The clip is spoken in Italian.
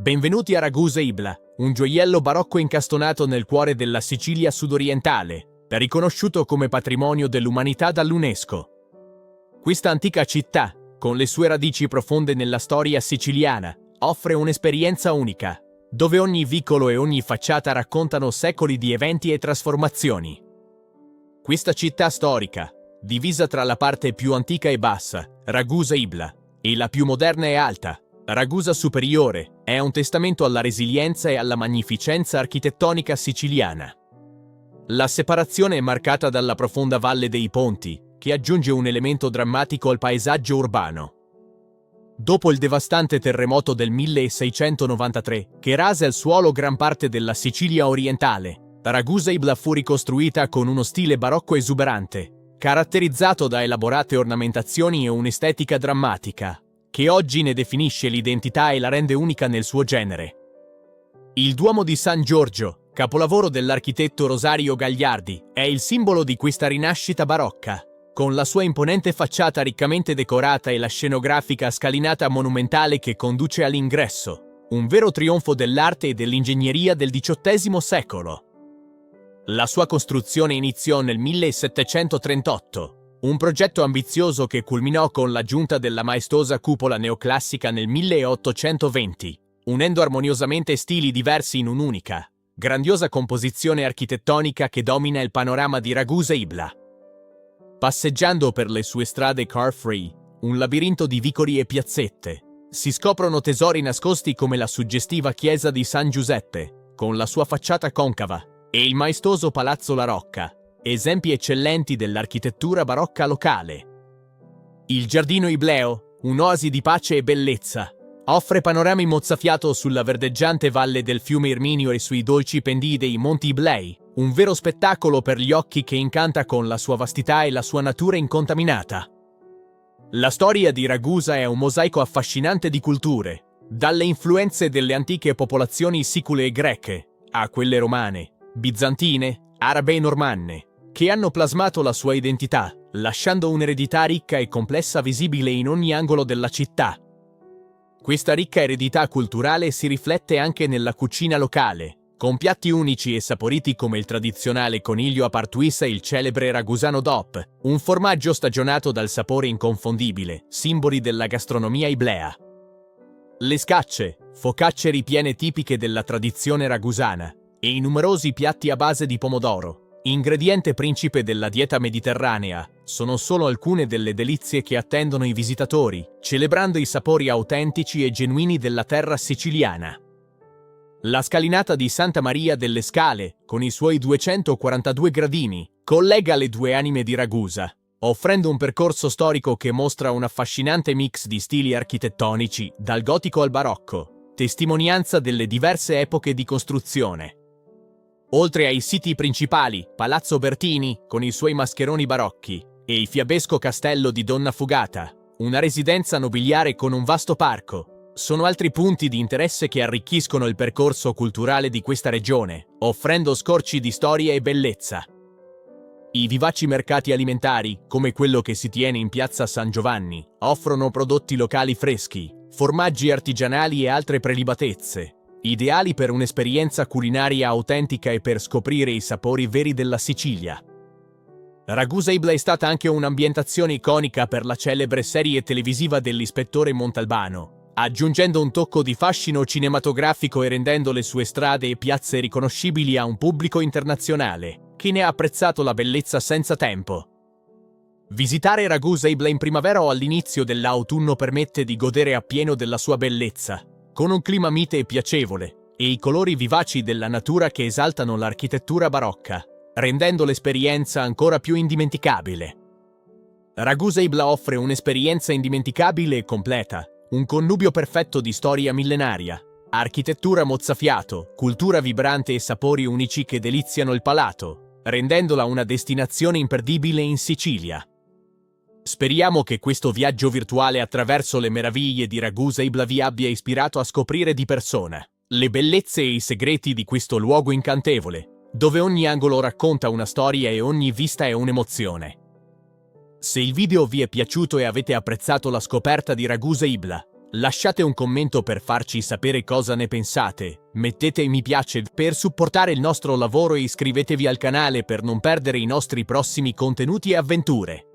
Benvenuti a Ragusa Ibla, un gioiello barocco incastonato nel cuore della Sicilia sudorientale, riconosciuto come patrimonio dell'umanità dall'UNESCO. Questa antica città, con le sue radici profonde nella storia siciliana, offre un'esperienza unica, dove ogni vicolo e ogni facciata raccontano secoli di eventi e trasformazioni. Questa città storica, divisa tra la parte più antica e bassa, Ragusa Ibla, e la più moderna e alta, Ragusa Superiore, è un testamento alla resilienza e alla magnificenza architettonica siciliana. La separazione è marcata dalla profonda Valle dei Ponti, che aggiunge un elemento drammatico al paesaggio urbano. Dopo il devastante terremoto del 1693, che rase al suolo gran parte della Sicilia orientale, Ragusa Ibla fu ricostruita con uno stile barocco esuberante, caratterizzato da elaborate ornamentazioni e un'estetica drammatica, che oggi ne definisce l'identità e la rende unica nel suo genere. Il Duomo di San Giorgio, capolavoro dell'architetto Rosario Gagliardi, è il simbolo di questa rinascita barocca, con la sua imponente facciata riccamente decorata e la scenografica scalinata monumentale che conduce all'ingresso, un vero trionfo dell'arte e dell'ingegneria del XVIII secolo. La sua costruzione iniziò nel 1738, un progetto ambizioso che culminò con l'aggiunta della maestosa cupola neoclassica nel 1820, unendo armoniosamente stili diversi in un'unica, grandiosa composizione architettonica che domina il panorama di Ragusa Ibla. Passeggiando per le sue strade car-free, un labirinto di vicoli e piazzette, si scoprono tesori nascosti come la suggestiva chiesa di San Giuseppe, con la sua facciata concava, e il maestoso Palazzo La Rocca, esempi eccellenti dell'architettura barocca locale. Il Giardino Ibleo, un'oasi di pace e bellezza, offre panorami mozzafiato sulla verdeggiante valle del fiume Irminio e sui dolci pendii dei Monti Iblei, un vero spettacolo per gli occhi che incanta con la sua vastità e la sua natura incontaminata. La storia di Ragusa è un mosaico affascinante di culture, dalle influenze delle antiche popolazioni sicule e greche, a quelle romane, bizantine, arabe e normanne, che hanno plasmato la sua identità, lasciando un'eredità ricca e complessa visibile in ogni angolo della città. Questa ricca eredità culturale si riflette anche nella cucina locale, con piatti unici e saporiti come il tradizionale coniglio a partuisa e il celebre ragusano DOP, un formaggio stagionato dal sapore inconfondibile, simboli della gastronomia iblea. Le scacce, focacce ripiene tipiche della tradizione ragusana, e i numerosi piatti a base di pomodoro, ingrediente principe della dieta mediterranea, sono solo alcune delle delizie che attendono i visitatori, celebrando i sapori autentici e genuini della terra siciliana. La scalinata di Santa Maria delle Scale, con i suoi 242 gradini, collega le due anime di Ragusa, offrendo un percorso storico che mostra un affascinante mix di stili architettonici, dal gotico al barocco, testimonianza delle diverse epoche di costruzione. Oltre ai siti principali, Palazzo Bertini, con i suoi mascheroni barocchi, e il fiabesco castello di Donna Fugata, una residenza nobiliare con un vasto parco, sono altri punti di interesse che arricchiscono il percorso culturale di questa regione, offrendo scorci di storia e bellezza. I vivaci mercati alimentari, come quello che si tiene in piazza San Giovanni, offrono prodotti locali freschi, formaggi artigianali e altre prelibatezze, ideali per un'esperienza culinaria autentica e per scoprire i sapori veri della Sicilia. Ragusa Ibla è stata anche un'ambientazione iconica per la celebre serie televisiva dell'Ispettore Montalbano, aggiungendo un tocco di fascino cinematografico e rendendo le sue strade e piazze riconoscibili a un pubblico internazionale, che ne ha apprezzato la bellezza senza tempo. Visitare Ragusa Ibla in primavera o all'inizio dell'autunno permette di godere appieno della sua bellezza, con un clima mite e piacevole, e i colori vivaci della natura che esaltano l'architettura barocca, rendendo l'esperienza ancora più indimenticabile. Ragusa Ibla offre un'esperienza indimenticabile e completa, un connubio perfetto di storia millenaria, architettura mozzafiato, cultura vibrante e sapori unici che deliziano il palato, rendendola una destinazione imperdibile in Sicilia. Speriamo che questo viaggio virtuale attraverso le meraviglie di Ragusa Ibla vi abbia ispirato a scoprire di persona le bellezze e i segreti di questo luogo incantevole, dove ogni angolo racconta una storia e ogni vista è un'emozione. Se il video vi è piaciuto e avete apprezzato la scoperta di Ragusa Ibla, Lasciate un commento per farci sapere cosa ne pensate, mettete mi piace per supportare il nostro lavoro e iscrivetevi al canale per non perdere i nostri prossimi contenuti e avventure.